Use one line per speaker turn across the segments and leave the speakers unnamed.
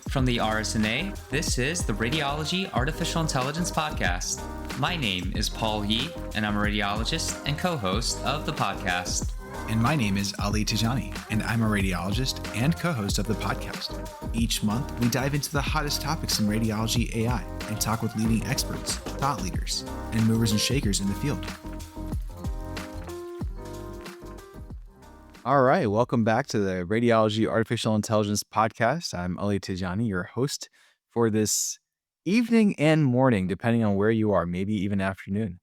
From the RSNA, this is the Radiology Artificial Intelligence Podcast. My name is Paul Yee, and I'm a radiologist and co-host of the podcast.
And my name is Ali Tejani, and I'm a radiologist and co-host of the podcast. Each month, we dive into the hottest topics in radiology AI and talk with leading experts, thought leaders, and movers and shakers in the field.
All right, welcome back to the Radiology Artificial Intelligence Podcast. I'm Ali Tejani, your host for this evening and morning, depending on where you are, maybe even afternoon.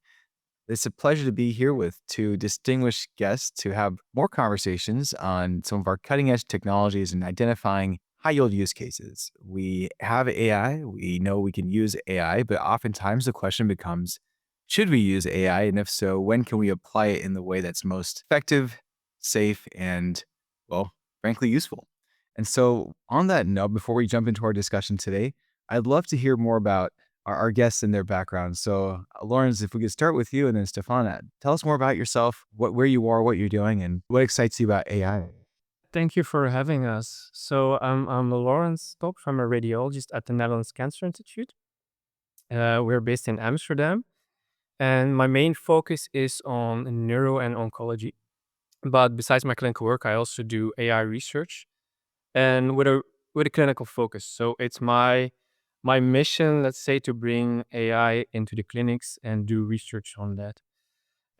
It's a pleasure to be here with two distinguished guests to have more conversations on some of our cutting-edge technologies and identifying high-yield use cases. We have AI, we know we can use AI, but oftentimes the question becomes, should we use AI? And if so, when can we apply it in the way that's most effective, safe, and, well, frankly, useful? And so on that note, before we jump into our discussion today, I'd love to hear more about our guests and their background. So Lawrence, if we could start with you, and then Stephane, tell us more about yourself, where you are, what you're doing, and what excites you about AI.
Thank you for having us. So I'm Lawrence Topff. I'm a radiologist at the Netherlands Cancer Institute. We're based in Amsterdam, and my main focus is on neuro and oncology. But besides my clinical work, I also do AI research, and with a clinical focus. So it's my mission, let's say, to bring AI into the clinics and do research on that.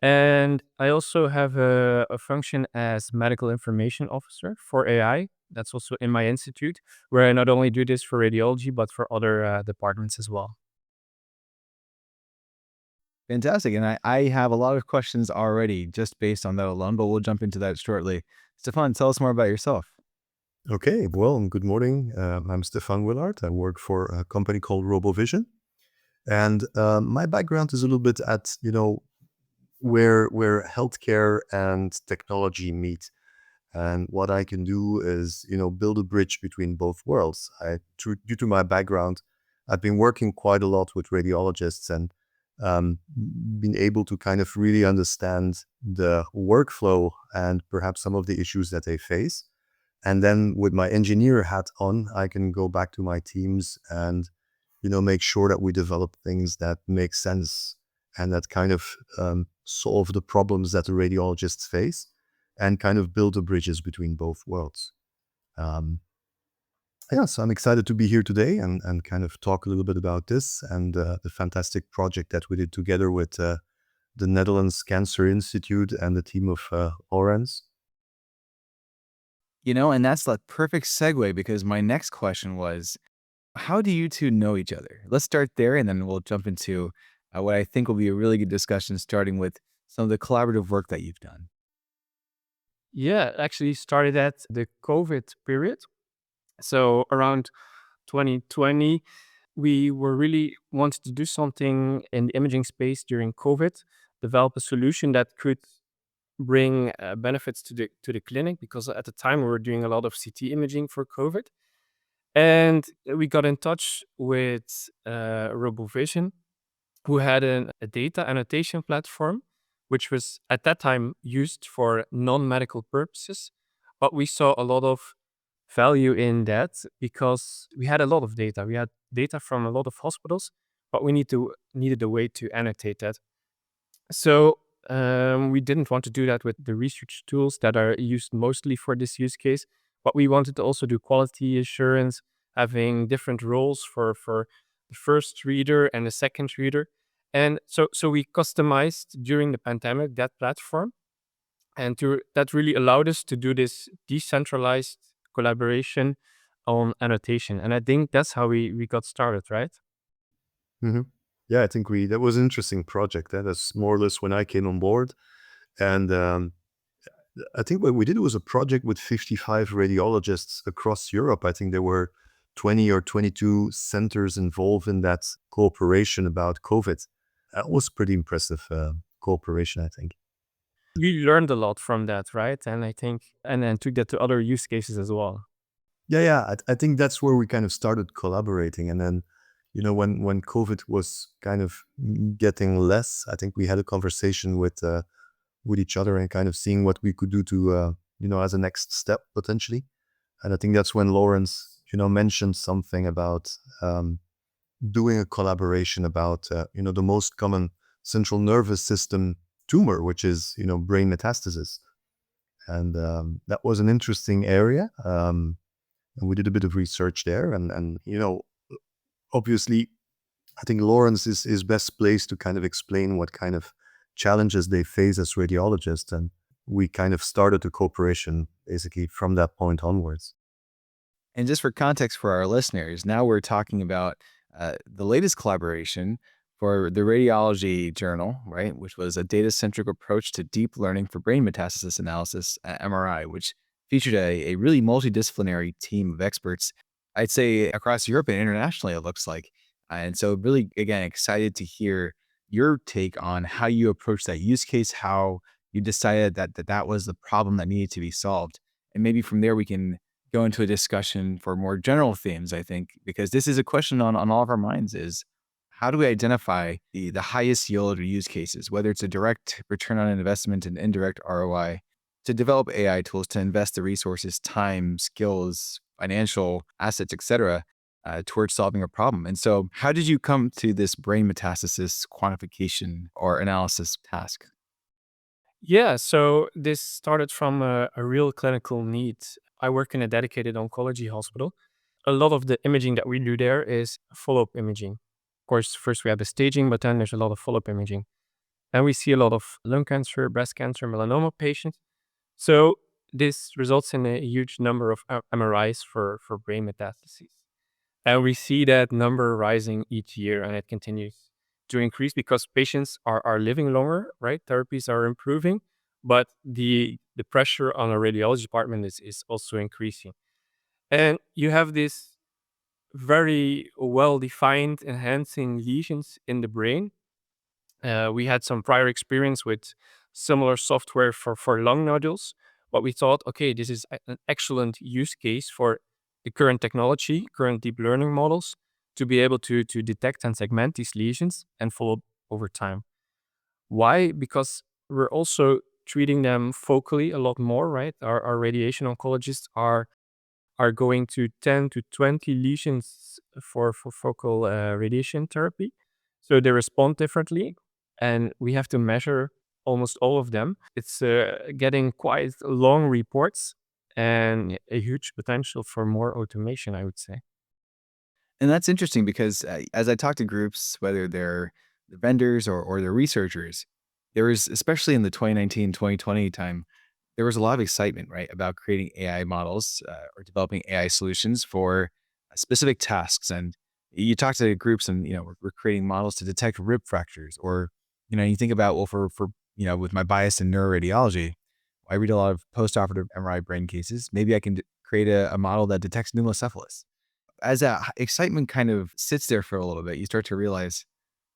And I also have a function as medical information officer for AI. That's also in my institute, where I not only do this for radiology, but for other departments as well.
Fantastic. And I have a lot of questions already just based on that alone, but we'll jump into that shortly. Stephane, tell us more about yourself.
Okay, well, good morning. I'm Topff Willaert. I work for a company called RoboVision. And my background is a little bit at, where healthcare and technology meet. And what I can do is, build a bridge between both worlds. Due to my background, I've been working quite a lot with radiologists and been able to kind of really understand the workflow and perhaps some of the issues that they face. And then with my engineer hat on, I can go back to my teams and, make sure that we develop things that make sense and that kind of solve the problems that the radiologists face and kind of build the bridges between both worlds. So I'm excited to be here today and kind of talk a little bit about this and the fantastic project that we did together with the Netherlands Cancer Institute and the team of Lawrence.
And that's the perfect segue because my next question was, how do you two know each other? Let's start there, and then we'll jump into what I think will be a really good discussion, starting with some of the collaborative work that you've done.
Yeah, actually started at the COVID period. So around 2020, we were really wanted to do something in the imaging space during COVID, develop a solution that could bring benefits to the clinic, because at the time we were doing a lot of CT imaging for COVID. And we got in touch with RoboVision, who had a data annotation platform, which was at that time used for non-medical purposes. But we saw a lot of value in that because we had a lot of data. We had data from a lot of hospitals, but we needed a way to annotate that. So we didn't want to do that with the research tools that are used mostly for this use case, but we wanted to also do quality assurance, having different roles for the first reader and the second reader. And so we customized during the pandemic that platform, and that really allowed us to do this decentralized collaboration on annotation. And I think that's how we got started, right?
Mm-hmm. Yeah, I think that was an interesting project. That's more or less when I came on board. And I think what we did was a project with 55 radiologists across Europe. I think there were 20 or 22 centers involved in that cooperation about COVID. That was pretty impressive cooperation, I think.
We learned a lot from that, right? And I think, and then took that to other use cases as well.
Yeah. I think that's where we kind of started collaborating. And then, when COVID was kind of getting less, I think we had a conversation with with each other and kind of seeing what we could do to, as a next step potentially. And I think that's when Lawrence, mentioned something about doing a collaboration about, the most common central nervous system tumor, which is, brain metastasis. And that was an interesting area. And we did a bit of research there. And obviously, I think Lawrence is best placed to kind of explain what kind of challenges they face as radiologists. And we kind of started a cooperation basically from that point onwards.
And just for context for our listeners, now we're talking about the latest collaboration for the Radiology Journal, right, which was a data-centric approach to deep learning for brain metastasis analysis at MRI, which featured a really multidisciplinary team of experts, I'd say across Europe and internationally, it looks like. And so really, again, excited to hear your take on how you approach that use case, how you decided that was the problem that needed to be solved. And maybe from there, we can go into a discussion for more general themes, I think, because this is a question on all of our minds is how do we identify the highest yield or use cases, whether it's a direct return on investment and indirect ROI, to develop AI tools to invest the resources, time, skills, financial assets, etc., towards solving a problem. And so how did you come to this brain metastasis quantification or analysis task?
Yeah, so this started from a real clinical need. I work in a dedicated oncology hospital. A lot of the imaging that we do there is follow-up imaging. Of course, first we have the staging, but then there's a lot of follow-up imaging. And we see a lot of lung cancer, breast cancer, melanoma patients. So this results in a huge number of MRIs for brain metastases. And we see that number rising each year, and it continues to increase because patients are living longer, right? Therapies are improving, but the pressure on a radiology department is also increasing. And you have this very well-defined enhancing lesions in the brain. We had some prior experience with similar software for lung nodules, but we thought, okay, this is an excellent use case for the current technology, current deep learning models, to be able to detect and segment these lesions and follow up over time. Why? Because we're also treating them focally a lot more, right? Our radiation oncologists are going to 10 to 20 lesions for focal radiation therapy. So they respond differently, and we have to measure almost all of them. It's getting quite long reports and a huge potential for more automation, I would say.
And that's interesting because as I talk to groups, whether they're the vendors or they're researchers, there was, especially in the 2019, 2020 time, there was a lot of excitement, right, about creating AI models or developing AI solutions for specific tasks. And you talk to groups and, we're creating models to detect rib fractures or, you think about, well, for with my bias in neuroradiology, I read a lot of postoperative MRI brain cases. Maybe I can create a model that detects pneumocephalus. As that excitement kind of sits there for a little bit, you start to realize,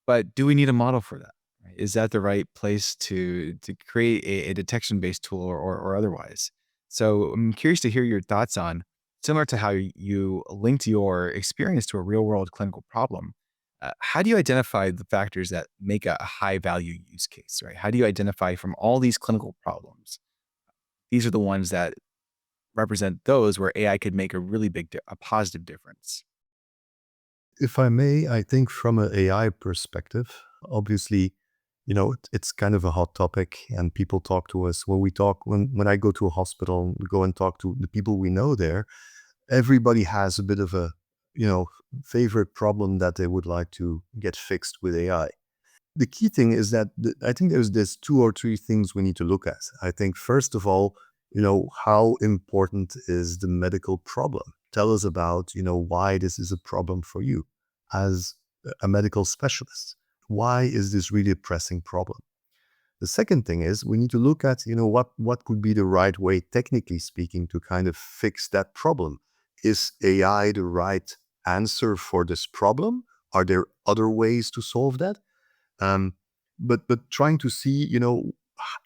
but do we need a model for that? Right? Is that the right place to create a detection-based tool or otherwise? So I'm curious to hear your thoughts on, similar to how you linked your experience to a real-world clinical problem. How do you identify the factors that make a high-value use case, right? How do you identify from all these clinical problems, these are the ones that represent those where AI could make a really a positive difference?
If I may, I think from an AI perspective, obviously, it's kind of a hot topic and people talk to us when I go to a hospital, we go and talk to the people we know there. Everybody has a bit of a, favorite problem that they would like to get fixed with AI. The key thing is that I think there's two or three things we need to look at. I think first of all, how important is the medical problem? Tell us about, why this is a problem for you as a medical specialist. Why is this really a pressing problem? The second thing is we need to look at, what could be the right way, technically speaking, to kind of fix that problem. Is AI the right answer for this problem? Are there other ways to solve that? But trying to see,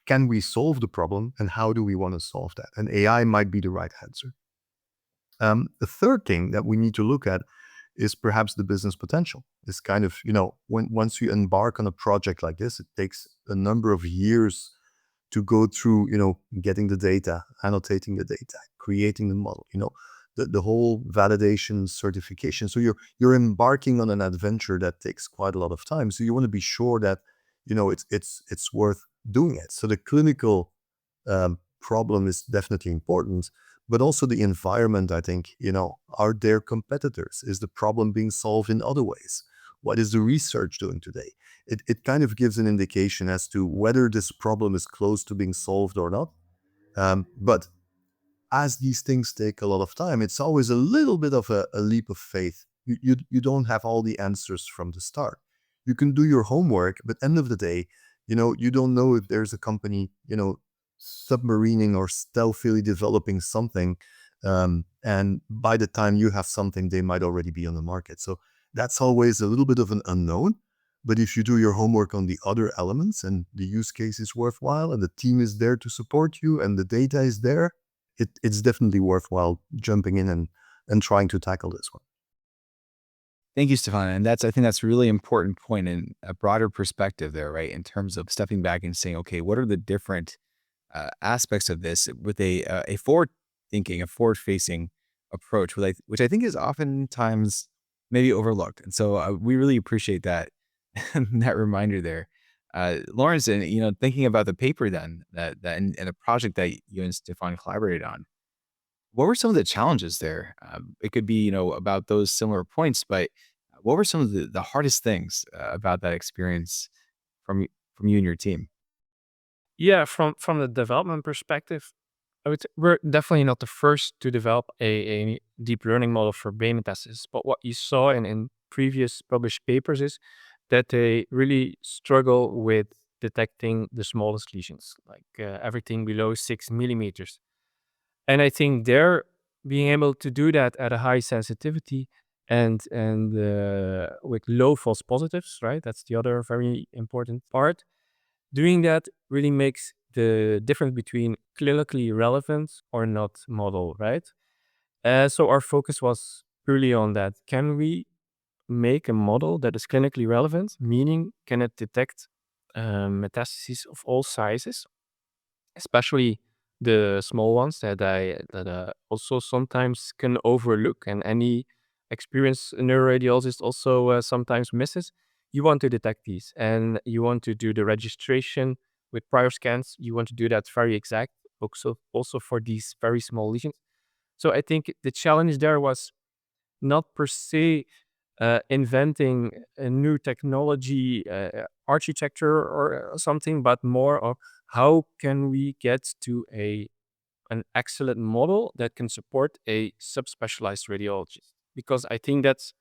can we solve the problem and how do we want to solve that? And AI might be the right answer. The third thing that we need to look at is perhaps the business potential. This kind of, once you embark on a project like this, it takes a number of years to go through, getting the data, annotating the data, creating the model, the whole validation certification. So you're embarking on an adventure that takes quite a lot of time. So you want to be sure that, it's worth doing it. So the clinical problem is definitely important, but also the environment, I think, are there competitors? Is the problem being solved in other ways? What is the research doing today? It kind of gives an indication as to whether this problem is close to being solved or not. But as these things take a lot of time, it's always a little bit of a leap of faith. You don't have all the answers from the start. You can do your homework, but end of the day, you don't know if there's a company, submarining or stealthily developing something. And by the time you have something, they might already be on the market. So that's always a little bit of an unknown. But if you do your homework on the other elements and the use case is worthwhile and the team is there to support you and the data is there, it's definitely worthwhile jumping in and trying to tackle this one.
Thank you, Stefan. And I think that's a really important point in a broader perspective there, right? In terms of stepping back and saying, okay, what are the different aspects of this with a forward-thinking, a forward-facing approach, which I think is oftentimes maybe overlooked. And so we really appreciate that that reminder there. Lawrence, and thinking about the paper then and the project that you and Stefan collaborated on, what were some of the challenges there? It could be about those similar points, but what were some of the hardest things about that experience from you and your team?
Yeah, from the development perspective, we're definitely not the first to develop a deep learning model for brain metastasis. But what you saw in previous published papers is that they really struggle with detecting the smallest lesions, like everything below 6 millimeters. And I think they're being able to do that at a high sensitivity and with low false positives, right? That's the other very important part. Doing that really makes the difference between clinically relevant or not model, right? So our focus was purely on that. Can we make a model that is clinically relevant, meaning can it detect metastases of all sizes, especially the small ones that I also sometimes can overlook, and any experienced neuroradiologist also sometimes misses. You want to detect these, and you want to do the registration with prior scans. You want to do that very exact, also for these very small lesions. So I think the challenge there was not per se inventing a new technology architecture or something, but more of how can we get to an excellent model that can support a subspecialized radiologist? Because I think that's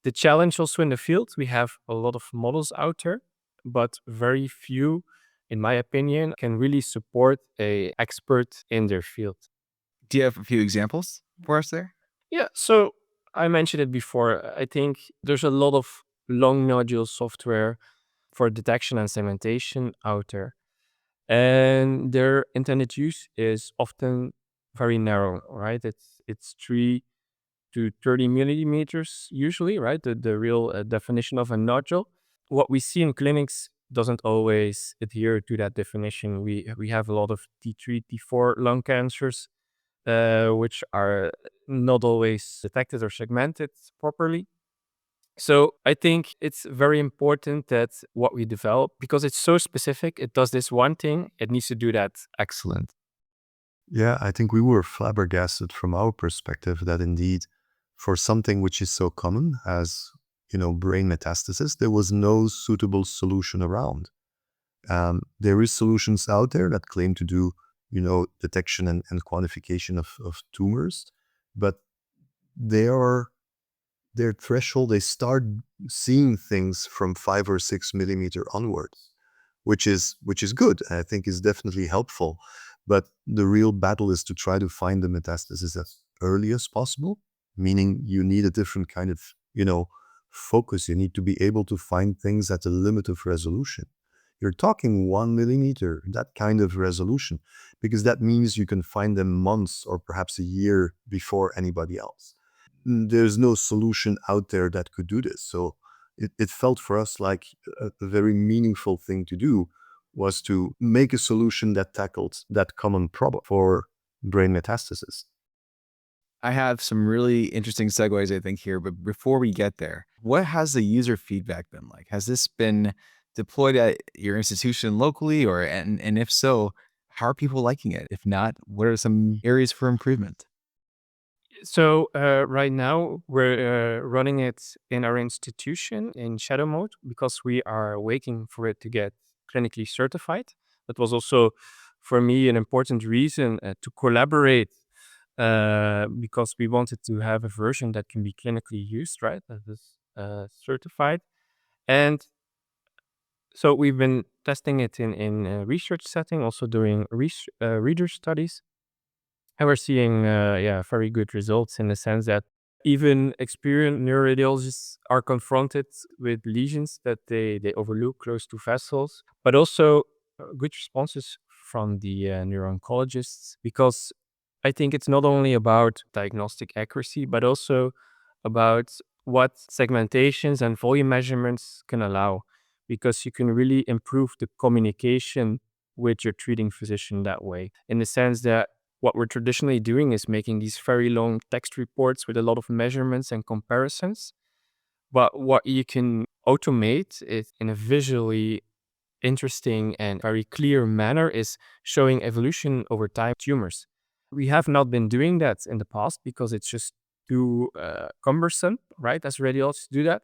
the challenge also in the field. We have a lot of models out there, but very few, in my opinion, can really support a expert in their field.
Do you have a few examples for us there?
Yeah, so I mentioned it before. I think there's a lot of long nodule software for detection and segmentation out there. And their intended use is often very narrow, right? It's 3 to 30 millimeters usually, right? The real definition of a nodule. What we see in clinics doesn't always adhere to that definition. We have a lot of T3, T4 lung cancers, which are not always detected or segmented properly. So I think it's very important that what we develop, because it's so specific, it does this one thing, it needs to do that excellent.
Yeah, I think we were flabbergasted from our perspective that indeed for something which is so common as, brain metastasis, there was no suitable solution around. There is solutions out there that claim to do, detection and quantification of tumors, but their threshold, they start seeing things from 5 or 6 millimeter onwards, which is good. I think is definitely helpful. But the real battle is to try to find the metastasis as early as possible, meaning you need a different kind of, focus. You need to be able to find things at a limit of resolution. You're talking 1 millimeter, that kind of resolution, because that means you can find them months or perhaps a year before anybody else. There's no solution out there that could do this. So it felt for us like a very meaningful thing to do was to make a solution that tackled that common problem for brain metastasis.
I have some really interesting segues, I think, here. But before we get there, what has the user feedback been like? Has this been deployed at your institution locally, and if so, how are people liking it? If not, what are some areas for improvement?
So right now we're running it in our institution in shadow mode because we are waiting for it to get clinically certified. That was also for me an important reason to collaborate because we wanted to have a version that can be clinically used, right? That is certified. And so we've been testing it in a research setting, also doing reader studies. And we're seeing, very good results in the sense that even experienced neuroradiologists are confronted with lesions that they overlook close to vessels, but also good responses from the neuro-oncologists, because I think it's not only about diagnostic accuracy, but also about what segmentations and volume measurements can allow, because you can really improve the communication with your treating physician that way, in the sense that what we're traditionally doing is making these very long text reports with a lot of measurements and comparisons. But what you can automate is in a visually interesting and very clear manner is showing evolution over time of tumors. We have not been doing that in the past because it's just too cumbersome, right? As radiologists do that.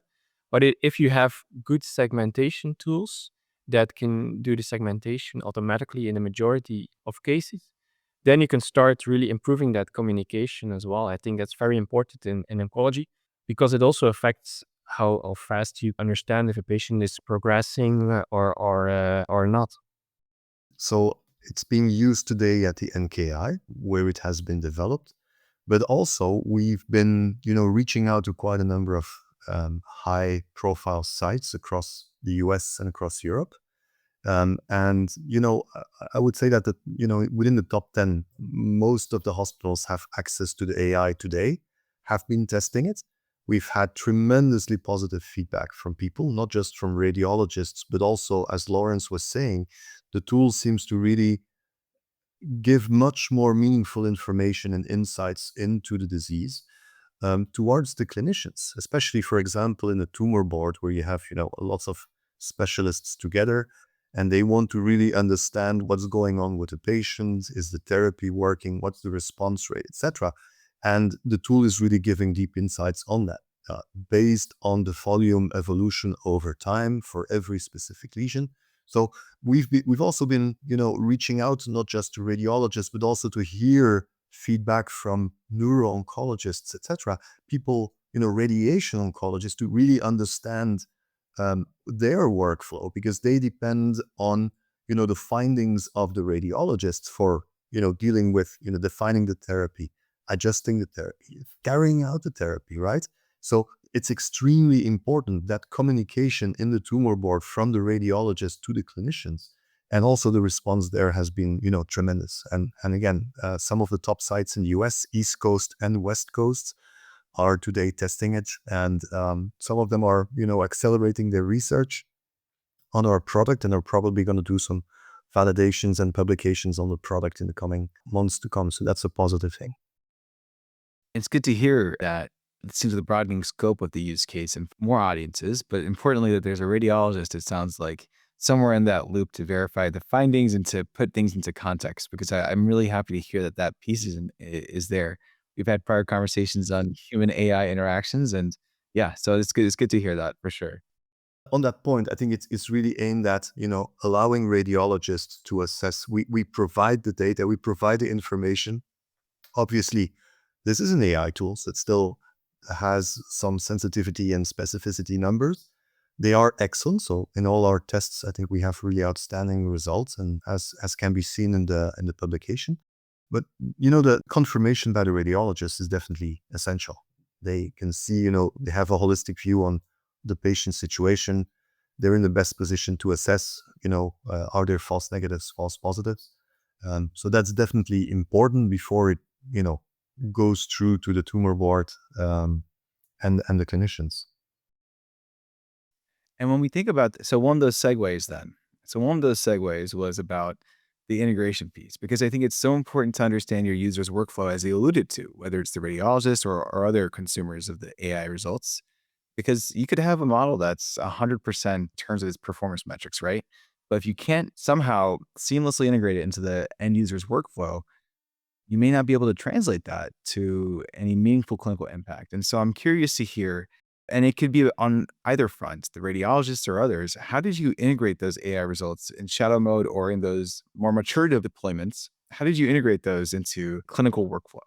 But if you have good segmentation tools that can do the segmentation automatically in the majority of cases, then you can start really improving that communication as well. I think that's very important in oncology because it also affects how fast you understand if a patient is progressing or not.
So it's being used today at the NKI, where it has been developed. But also we've been, reaching out to quite a number of high-profile sites across the US and across Europe. I would say that, within the top 10, most of the hospitals have access to the AI today, have been testing it. We've had tremendously positive feedback from people, not just from radiologists, but also, as Lawrence was saying, the tool seems to really give much more meaningful information and insights into the disease towards the clinicians, especially, for example, in a tumor board where you have, lots of specialists together and they want to really understand what's going on with the patient, is the therapy working, what's the response rate, etc. And the tool is really giving deep insights on that, based on the volume evolution over time for every specific lesion. So we've also been, reaching out not just to radiologists, but also to hear feedback from neuro-oncologists, etc. People, radiation oncologists, to really understand their workflow, because they depend on, the findings of the radiologists for, dealing with, defining the therapy, adjusting the therapy, carrying out the therapy, right? So it's extremely important that communication in the tumor board from the radiologist to the clinicians, and also the response there has been, tremendous. And again, some of the top sites in the US, East Coast and West Coast, are today testing it. And some of them are, accelerating their research on our product and are probably going to do some validations and publications on the product in the coming months to come. So that's a positive thing.
It's good to hear that it seems like the broadening scope of the use case and more audiences, but importantly that there's a radiologist, it sounds like, somewhere in that loop to verify the findings and to put things into context, because I'm really happy to hear that that piece is there. We've had prior conversations on human AI interactions, and yeah, so it's good. It's good to hear that for sure.
On that point, I think it's really aimed at, allowing radiologists to assess. We provide the data, we provide the information. Obviously, this is an AI tool, so it still has some sensitivity and specificity numbers. They are excellent. So in all our tests, I think we have really outstanding results, and as can be seen in the publication. But the confirmation by the radiologist is definitely essential. They can see, they have a holistic view on the patient's situation. They're in the best position to assess, are there false negatives, false positives. So that's definitely important before it, goes through to the tumor board and the clinicians.
And when we think about so one of those segues then, So one of those segues was about the integration piece, because I think it's so important to understand your user's workflow, as you alluded to, whether it's the radiologist or other consumers of the AI results, because you could have a model that's 100% in terms of its performance metrics, right? But if you can't somehow seamlessly integrate it into the end user's workflow, you may not be able to translate that to any meaningful clinical impact. And so I'm curious to hear, and it could be on either front, the radiologists or others, how did you integrate those AI results in shadow mode or in those more mature deployments? How did you integrate those into clinical workflow?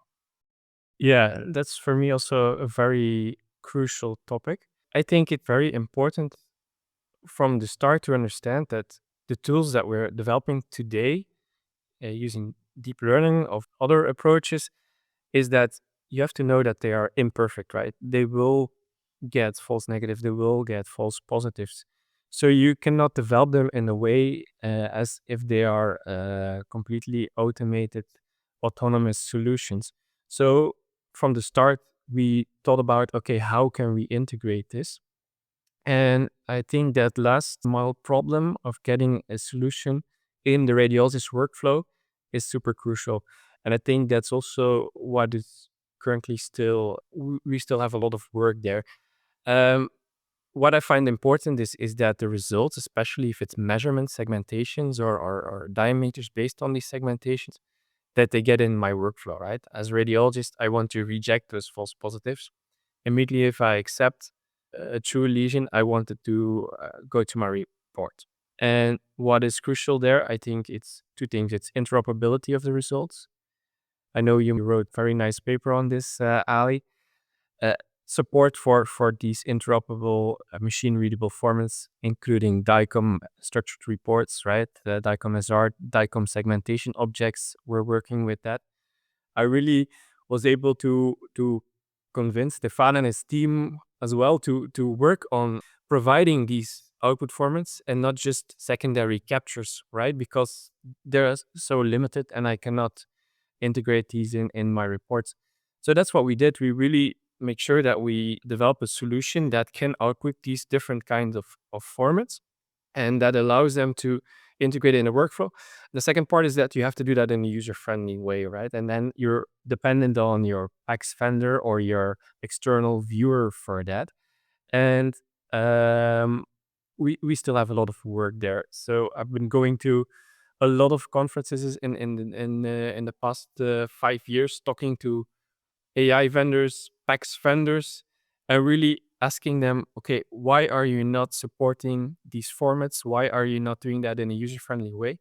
Yeah, that's for me also a very crucial topic. I think it's very important from the start to understand that the tools that we're developing today, using deep learning of other approaches, is that you have to know that they are imperfect, right? They will get false negatives, they will get false positives. So you cannot develop them in a way as if they are completely automated, autonomous solutions. So from the start, we thought about, okay, how can we integrate this? And I think that last mile problem of getting a solution in the radiologist workflow is super crucial. And I think that's also what is currently still, we still have a lot of work there. Um, what I find important is that the results, especially if it's measurement segmentations or diameters based on these segmentations, that they get in my workflow, right? As a radiologist, I want to reject those false positives. Immediately, if I accept a true lesion, I want it to go to my report. And what is crucial there, I think it's two things. It's interoperability of the results. I know you wrote very nice paper on this, Ali. Uh, Support for these interoperable machine readable formats, including DICOM structured reports, right? The DICOM SR, DICOM segmentation objects. We're working with that. I really was able to convince Stefan and his team as well to work on providing these output formats and not just secondary captures, right? Because they're so limited and I cannot integrate these in my reports. So that's what we did. We really make sure that we develop a solution that can output these different kinds of formats and that allows them to integrate it in a workflow. The second part is that you have to do that in a user-friendly way, right? And then you're dependent on your PACS vendor or your external viewer for that. And we still have a lot of work there. So I've been going to a lot of conferences in the past 5 years, talking to AI vendors, PACS vendors, and really asking them, okay, why are you not supporting these formats? Why are you not doing that in a user-friendly way?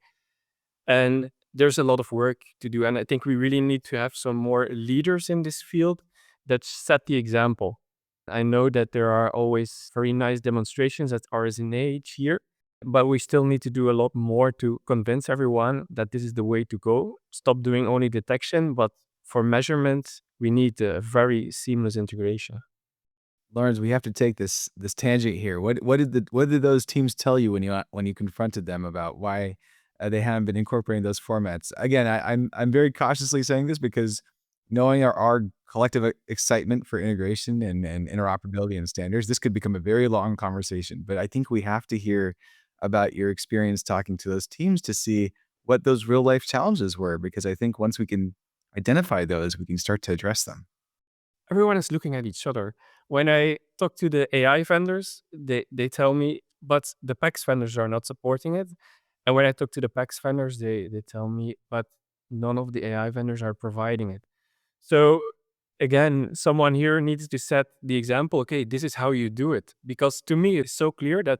And there's a lot of work to do. And I think we really need to have some more leaders in this field that set the example. I know that there are always very nice demonstrations at RSNA each year, but we still need to do a lot more to convince everyone that this is the way to go. Stop doing only detection, but for measurement, we need a very seamless integration.
Lawrence, we have to take this tangent here. What did those teams tell you when you confronted them about why they haven't been incorporating those formats? Again, I'm very cautiously saying this because knowing our collective excitement for integration and interoperability and standards, this could become a very long conversation. But I think we have to hear about your experience talking to those teams to see what those real life challenges were, because I think once we can identify those, we can start to address them.
Everyone is looking at each other. When I talk to the AI vendors, they tell me, but the PACS vendors are not supporting it. And when I talk to the PACS vendors, they tell me, but none of the AI vendors are providing it. So again, someone here needs to set the example. Okay, this is how you do it. Because to me, it's so clear that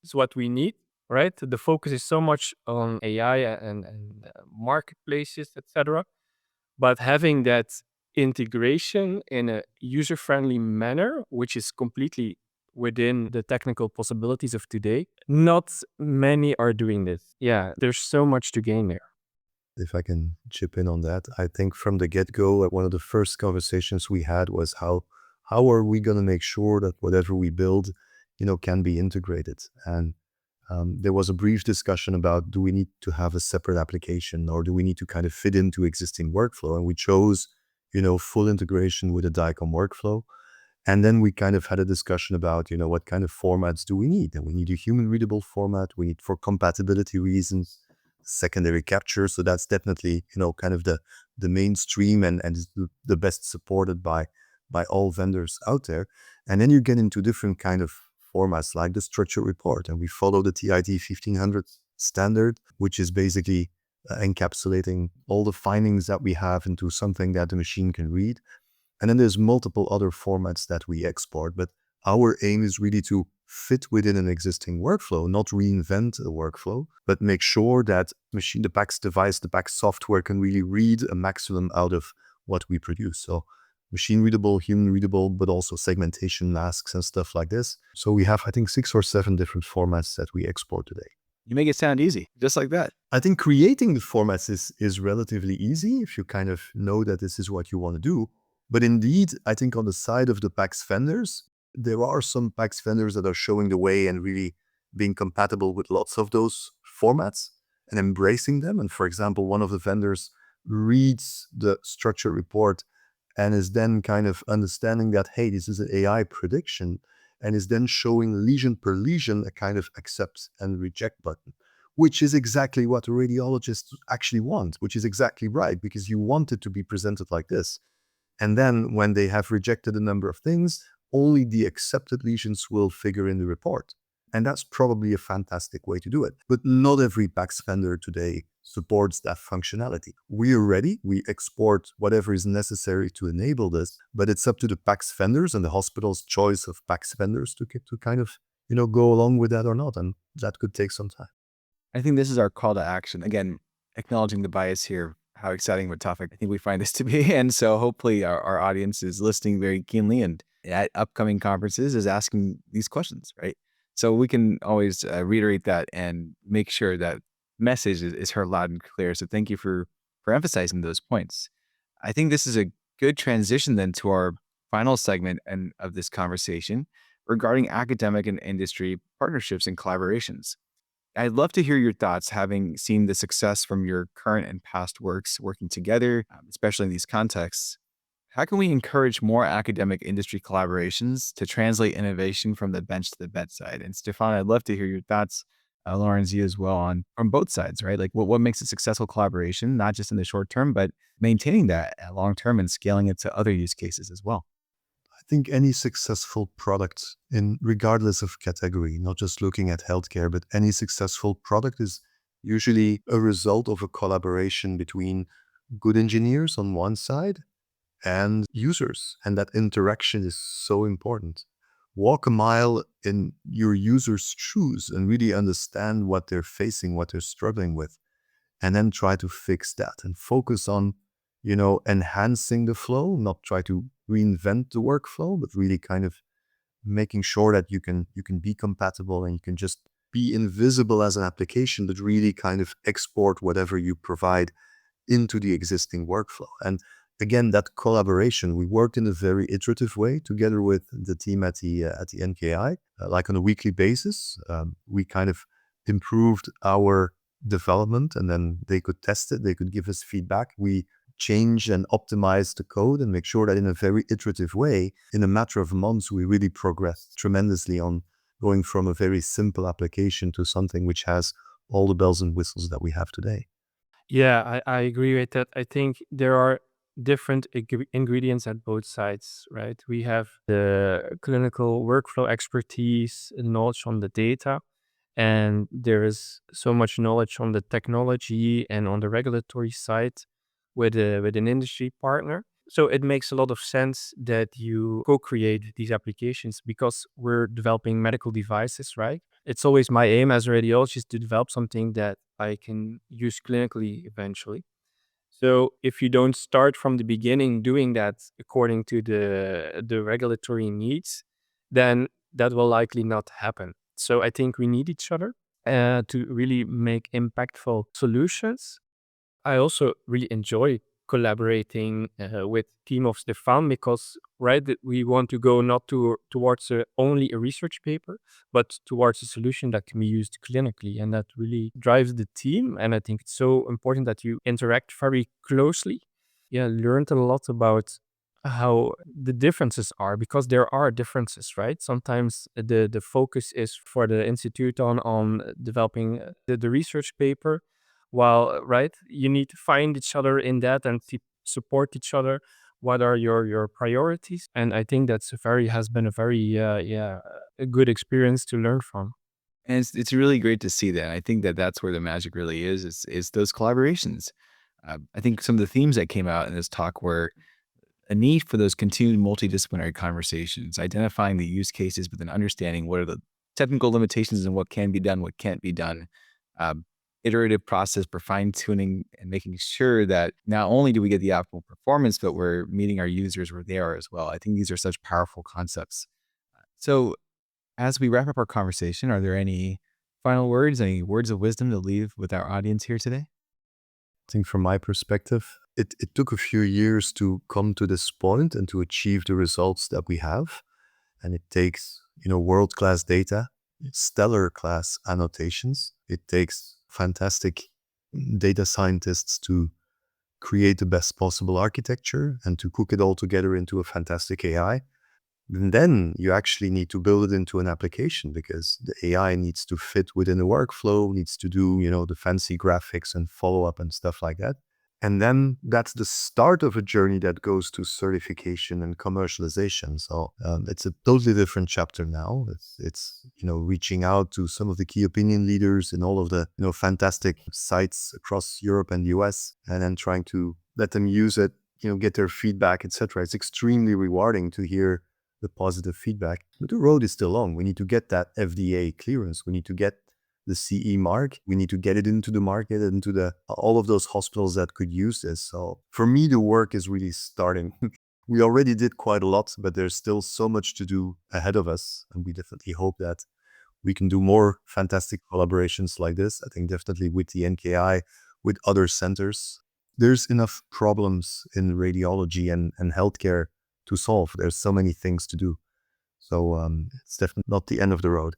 it's what we need, right? The focus is so much on AI and marketplaces, etc. But having that integration in a user-friendly manner, which is completely within the technical possibilities of today, not many are doing this. Yeah, there's so much to gain there.
If I can chip in on that, I think from the get-go, one of the first conversations we had was how are we going to make sure that whatever we build, can be integrated? And there was a brief discussion about, do we need to have a separate application or do we need to kind of fit into existing workflow? And we chose, full integration with a DICOM workflow. And then we kind of had a discussion about, what kind of formats do we need? And we need a human readable format. We need, for compatibility reasons, secondary capture. So that's definitely, kind of the mainstream and is the best supported by all vendors out there. And then you get into different kind of formats like the structured report. And we follow the TIT 1500 standard, which is basically encapsulating all the findings that we have into something that the machine can read. And then there's multiple other formats that we export, but our aim is really to fit within an existing workflow, not reinvent a workflow, but make sure that the PACS device, the PACS software can really read a maximum out of what we produce. So machine readable, human readable, but also segmentation masks and stuff like this. So we have, I think, 6 or 7 different formats that we export today.
You make it sound easy, just like that.
I think creating the formats is relatively easy if you kind of know that this is what you want to do. But indeed, I think on the side of the PACS vendors, there are some PACS vendors that are showing the way and really being compatible with lots of those formats and embracing them. And for example, one of the vendors reads the structured report and is then kind of understanding that, hey, this is an AI prediction, and is then showing lesion per lesion a kind of accept and reject button, which is exactly what the radiologists actually want, which is exactly right, because you want it to be presented like this. And then when they have rejected a number of things, only the accepted lesions will figure in the report. And that's probably a fantastic way to do it. But not every PACS vendor today supports that functionality. We are ready. We export whatever is necessary to enable this, but it's up to the PACS vendors and the hospital's choice of PACS vendors to kind of, go along with that or not. And that could take some time.
I think this is our call to action. Again, acknowledging the bias here, how exciting of a topic I think we find this to be. And so hopefully our audience is listening very keenly and at upcoming conferences is asking these questions, right? So we can always reiterate that and make sure that message is heard loud and clear. So thank you for emphasizing those points. I think this is a good transition then to our final segment of this conversation regarding academic and industry partnerships and collaborations. I'd love to hear your thoughts, having seen the success from your current and past works working together, especially in these contexts. How can we encourage more academic industry collaborations to translate innovation from the bench to the bedside? And Stephane, I'd love to hear your thoughts, Lawrence, you as well, on both sides, right? Like what makes a successful collaboration, not just in the short term, but maintaining that long term and scaling it to other use cases as well.
I think any successful product, regardless of category, not just looking at healthcare, but any successful product is usually a result of a collaboration between good engineers on one side and users. And that interaction is so important. Walk a mile in your users' shoes and really understand what they're facing, what they're struggling with, and then try to fix that and focus on, enhancing the flow, not try to reinvent the workflow, but really kind of making sure that you can be compatible and you can just be invisible as an application, but really kind of export whatever you provide into the existing workflow. And again, that collaboration, we worked in a very iterative way together with the team at the NKI, like on a weekly basis. We kind of improved our development and then they could test it, they could give us feedback. We change and optimize the code and make sure that in a very iterative way, in a matter of months, we really progressed tremendously on going from a very simple application to something which has all the bells and whistles that we have today.
Yeah, I agree with that. I think there are different ingredients at both sides, right? We have the clinical workflow expertise, knowledge on the data, and there is so much knowledge on the technology and on the regulatory side with an industry partner. So it makes a lot of sense that you co-create these applications because we're developing medical devices, right? It's always my aim as a radiologist to develop something that I can use clinically eventually. So if you don't start from the beginning doing that according to the regulatory needs, then that will likely not happen. So I think we need each other to really make impactful solutions. I also really enjoy collaborating with team of Stephane because that we want to go not towards only a research paper, but towards a solution that can be used clinically, and that really drives the team. And I think it's so important that you interact very closely. Yeah, learned a lot about how the differences are, because there are differences, right? Sometimes the focus is for the institute on developing the research paper, while, right, you need to find each other in that and support each other. What are your priorities? And I think has been a very a good experience to learn from.
And it's really great to see that. I think that that's where the magic really is those collaborations. I think some of the themes that came out in this talk were a need for those continued multidisciplinary conversations, identifying the use cases, but then understanding what are the technical limitations and what can be done, what can't be done. Iterative process for fine tuning and making sure that not only do we get the optimal performance, but we're meeting our users where they are as well. I think these are such powerful concepts. So as we wrap up our conversation, are there any final words, any words of wisdom to leave with our audience here today?
I think from my perspective, it took a few years to come to this point and to achieve the results that we have. And it takes, world-class data, stellar class annotations. It takes fantastic data scientists to create the best possible architecture and to cook it all together into a fantastic AI. And then you actually need to build it into an application, because the AI needs to fit within a workflow, needs to do, the fancy graphics and follow-up and stuff like that. And then that's the start of a journey that goes to certification and commercialization. So it's a totally different chapter now. It's reaching out to some of the key opinion leaders in all of the fantastic sites across Europe and the US, and then trying to let them use it, get their feedback, etc. It's extremely rewarding to hear the positive feedback. But the road is still long. We need to get that FDA clearance. We need to get the CE mark. We need to get it into the market and into all of those hospitals that could use this. So for me, the work is really starting. We already did quite a lot, but there's still so much to do ahead of us. And we definitely hope that we can do more fantastic collaborations like this. I think definitely with the NKI, with other centers. There's enough problems in radiology and healthcare to solve. There's so many things to do. So it's definitely not the end of the road.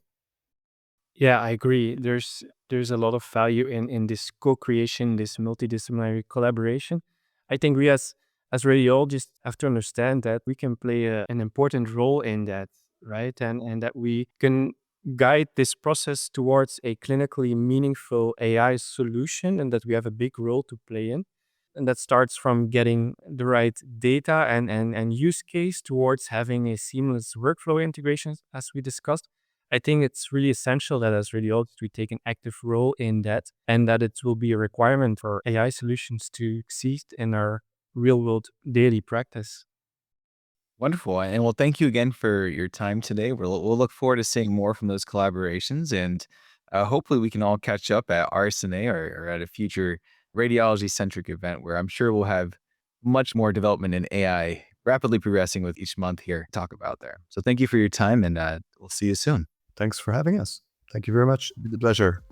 Yeah, I agree. There's a lot of value in this co-creation, this multidisciplinary collaboration. I think we as radiologists have to understand that we can play an important role in that, right? And that we can guide this process towards a clinically meaningful AI solution, and that we have a big role to play in. And that starts from getting the right data and use case towards having a seamless workflow integration, as we discussed. I think it's really essential that as radiologists, we take an active role in that, and that it will be a requirement for AI solutions to succeed in our real-world daily practice.
Wonderful. And well, thank you again for your time today. We'll look forward to seeing more from those collaborations, and hopefully we can all catch up at RSNA or at a future radiology-centric event where I'm sure we'll have much more development in AI rapidly progressing with each month here to talk about there. So thank you for your time, and we'll see you soon.
Thanks for having us. Thank you very much. It's a pleasure.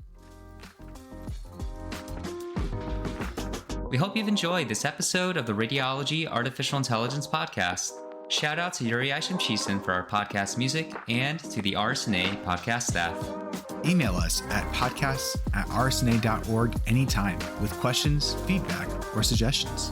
We hope you've enjoyed this episode of the Radiology Artificial Intelligence Podcast. Shout out to Yuri Ishimchisen for our podcast music and to the RSNA podcast staff.
Email us at podcasts@rsna.org anytime with questions, feedback, or suggestions.